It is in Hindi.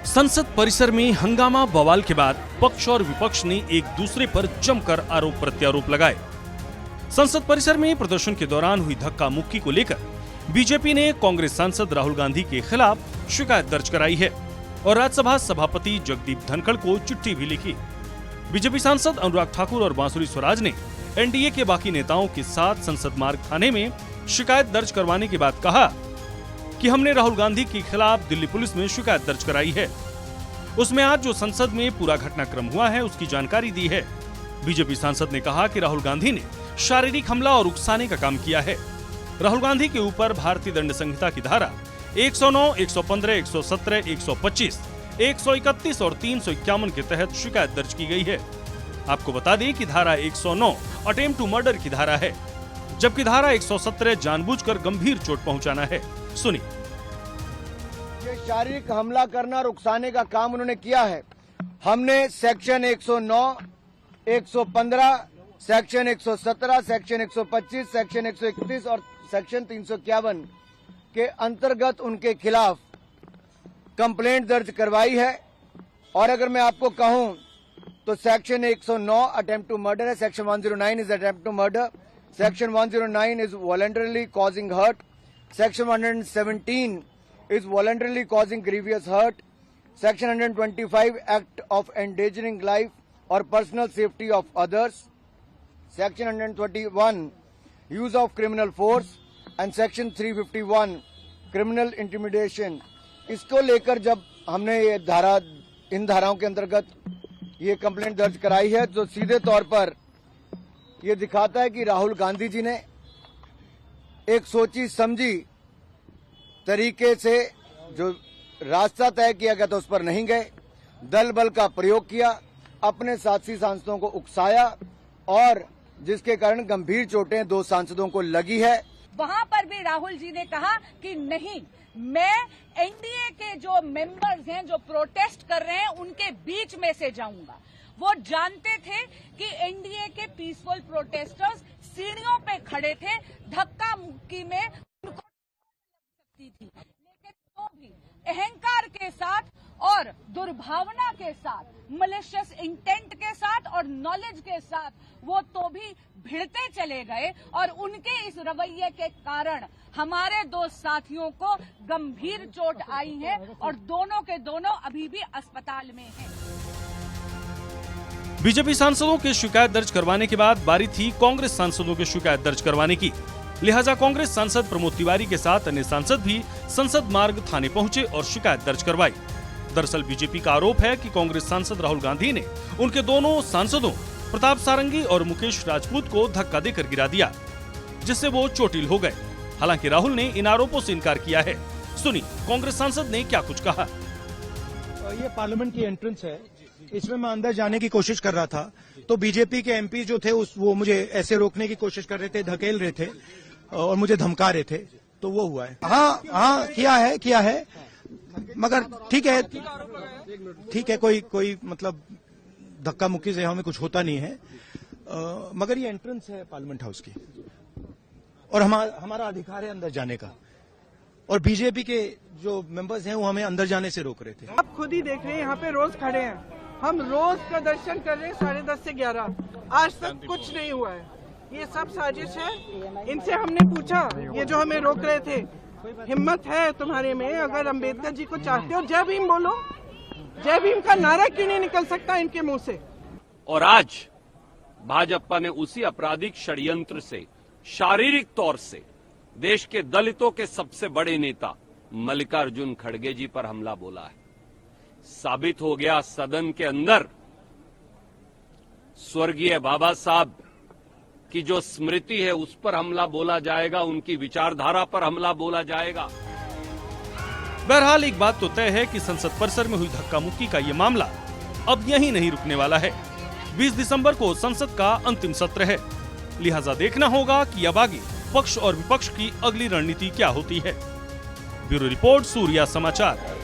संसद परिसर में हंगामा बवाल के बाद पक्ष और विपक्ष ने एक दूसरे पर जमकर आरोप प्रत्यारोप लगाए। संसद परिसर में प्रदर्शन के दौरान हुई धक्का मुक्की को लेकर बीजेपी ने कांग्रेस सांसद राहुल गांधी के खिलाफ शिकायत दर्ज कराई है और राज्यसभा सभापति जगदीप धनखड़ को चिट्ठी भी लिखी। बीजेपी सांसद अनुराग ठाकुर और बांसुरी स्वराज ने एनडीए के बाकी नेताओं के साथ संसद मार्ग थाने में शिकायत दर्ज करवाने के बाद कहा कि हमने राहुल गांधी के खिलाफ दिल्ली पुलिस में शिकायत दर्ज कराई है। उसमें आज जो संसद में पूरा घटनाक्रम हुआ है उसकी जानकारी दी है। बीजेपी सांसद ने कहा कि राहुल गांधी ने शारीरिक हमला और उकसाने का काम किया है। राहुल गांधी के ऊपर भारतीय दंड संहिता की धारा 109, 115, 117, 125, 131 और 351 के तहत शिकायत दर्ज की गई है। आपको बता दें कि धारा 109 अटेम्प्ट टू मर्डर की धारा है, जबकि धारा 117 जानबूझकर गंभीर चोट पहुंचाना है। सुनिए। ये शारीरिक हमला करना और उकसाने का काम उन्होंने किया है। हमने सेक्शन 109, 115, सेक्शन 117, सेक्शन 125, सेक्शन 131 और सेक्शन 351 के अंतर्गत उनके खिलाफ कंप्लेंट दर्ज करवाई है। और अगर मैं आपको कहूं तो सेक्शन 109 अटेम्प्ट टू मर्डर है, section 109 is attempt to murder, section 109 is voluntarily causing hurt, Section 117 is voluntarily causing grievous hurt. Section 125 Act of endangering life or personal safety of others. Section 121 use of criminal force and Section 351 criminal intimidation. इसको लेकर जब हमने ये इन धाराओं के अंतर्गत ये कंप्लेंट दर्ज कराई है तो सीधे तौर पर ये दिखाता है कि राहुल गांधी जी ने एक सोची समझी तरीके से जो रास्ता तय किया गया था उस पर नहीं गए, दल बल का प्रयोग किया, अपने साथी सांसदों को उकसाया और जिसके कारण गंभीर चोटें दो सांसदों को लगी है। वहां पर भी राहुल जी ने कहा कि नहीं, मैं एनडीए के जो मेंबर्स हैं जो प्रोटेस्ट कर रहे हैं उनके बीच में से जाऊंगा। वो जानते थे कि एनडीए के पीसफुल प्रोटेस्टर्स सीढ़ियों पे खड़े थे, धक्का मुक्की में उनको सकती थी, लेकिन तो भी अहंकार के साथ और दुर्भावना के साथ, मलिशियस इंटेंट के साथ और नॉलेज के साथ वो तो भी भिड़ते चले गए और उनके इस रवैये के कारण हमारे दो साथियों को गंभीर चोट आई है और दोनों के दोनों अभी भी अस्पताल में हैं। बीजेपी सांसदों के शिकायत दर्ज करवाने के बाद बारी थी कांग्रेस सांसदों के शिकायत दर्ज करवाने की। लिहाजा कांग्रेस सांसद प्रमोद तिवारी के साथ अन्य सांसद भी संसद मार्ग थाने पहुंचे और शिकायत दर्ज करवाई। दरअसल बीजेपी का आरोप है कि कांग्रेस सांसद राहुल गांधी ने उनके दोनों सांसदों प्रताप सारंगी और मुकेश राजपूत को धक्का देकर गिरा दिया, जिससे वो चोटिल हो गए। हालांकि राहुल ने इन आरोपों से इनकार किया है। सुनी कांग्रेस सांसद ने क्या कुछ कहा। ये पार्लियामेंट की एंट्रेंस है, इसमें मैं अंदर जाने की कोशिश कर रहा था तो बीजेपी के एमपी जो थे वो मुझे ऐसे रोकने की कोशिश कर रहे थे, धकेल रहे थे और मुझे धमका रहे थे, तो वो हुआ है। हाँ किया है मगर ठीक है कोई मतलब धक्का मुक्की से हमें कुछ होता नहीं है, मगर ये एंट्रेंस है पार्लियामेंट हाउस की और हमारा अधिकार है अंदर जाने का और बीजेपी के जो मेंबर्स हैं वो हमें अंदर जाने से रोक रहे थे। आप खुद ही देख रहे हैं, यहाँ पे रोज खड़े हैं, हम रोज प्रदर्शन कर रहे हैं 10:30 से 11, आज तक कुछ नहीं हुआ है। ये सब साजिश है। इनसे हमने पूछा, ये जो हमें रोक रहे थे, हिम्मत है तुम्हारे में, अगर अंबेडकर जी को चाहते हो जय भीम बोलो, जय भीम का नारा क्यों नहीं निकल सकता इनके मुंह से। और आज भाजपा ने उसी आपराधिक षड्यंत्र से शारीरिक तौर से देश के दलितों के सबसे बड़े नेता मल्लिकार्जुन खड़गे जी पर हमला बोला है। साबित हो गया सदन के अंदर स्वर्गीय बाबा साहब की जो स्मृति है उस पर हमला बोला जाएगा, उनकी विचारधारा पर हमला बोला जाएगा। बहरहाल एक बात तो तय है कि संसद परिसर में हुई धक्का मुक्की का ये मामला अब यहीं नहीं रुकने वाला है। 20 दिसंबर को संसद का अंतिम सत्र है, लिहाजा देखना होगा कि अब आगे पक्ष और विपक्ष की अगली रणनीति क्या होती है। ब्यूरो रिपोर्ट, सूर्या समाचार।